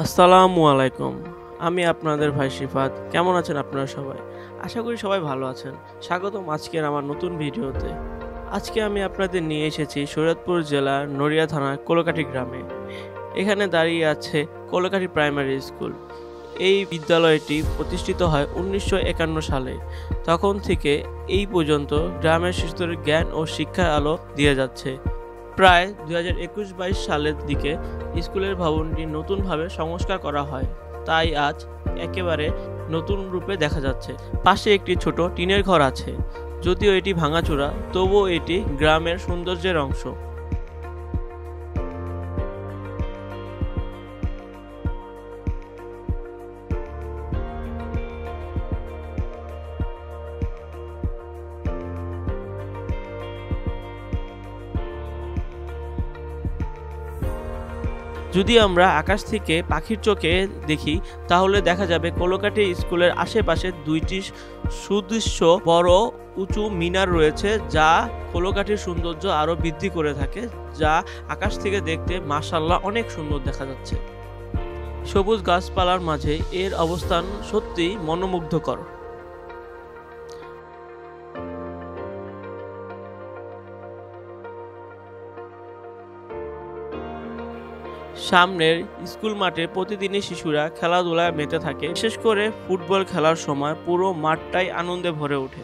আসসালামু আলাইকুম। আমি আপনাদের ভাই শিফাত। কেমন আছেন আপনারা সবাই? আশা করি সবাই ভালো আছেন। স্বাগতম আজকের আমার নতুন ভিডিওতে। আজকে আমি আপনাদের নিয়ে এসেছি শরীয়তপুর জেলার নড়িয়া থানার কোলকাঠি গ্রামে। এখানে দাঁড়িয়ে আছে কোলকাঠি প্রাইমারি স্কুল। এই বিদ্যালয়টি প্রতিষ্ঠিত হয় ১৯৫১ সালে। তখন থেকে এই পর্যন্ত গ্রামের শিশুদের জ্ঞান ও শিক্ষার আলো দিয়ে যাচ্ছে। প্রায় ২০২১-২২ সালের দিকে স্কুলের ভবনটি নতুনভাবে সংস্কার করা হয়, তাই আজ একেবারে নতুন রূপে দেখা যাচ্ছে। পাশে একটি ছোট টিনের ঘর আছে, যদিও এটি ভাঙাচোরা, তবুও এটি গ্রামের সৌন্দর্যের অংশ। যদি আমরা আকাশ থেকে পাখির চোখে দেখি, তাহলে দেখা যাবে কোলকাঠি স্কুলের আশেপাশে দুইটি সুদৃশ্য বড় উঁচু মিনার রয়েছে, যা কোলকাঠির সৌন্দর্য আরো বৃদ্ধি করে থাকে, যা আকাশ থেকে দেখতে মাশাআল্লাহ অনেক সুন্দর দেখা যাচ্ছে। সবুজ গাছপালার মাঝে এর অবস্থান সত্যিই মনোমুগ্ধকর। সামনের স্কুল মাঠে প্রতিদিনই শিশুরা খেলাধুলায় মেতে থাকে। বিশেষ করে ফুটবল খেলার সময় পুরো মাঠটাই আনন্দে ভরে ওঠে।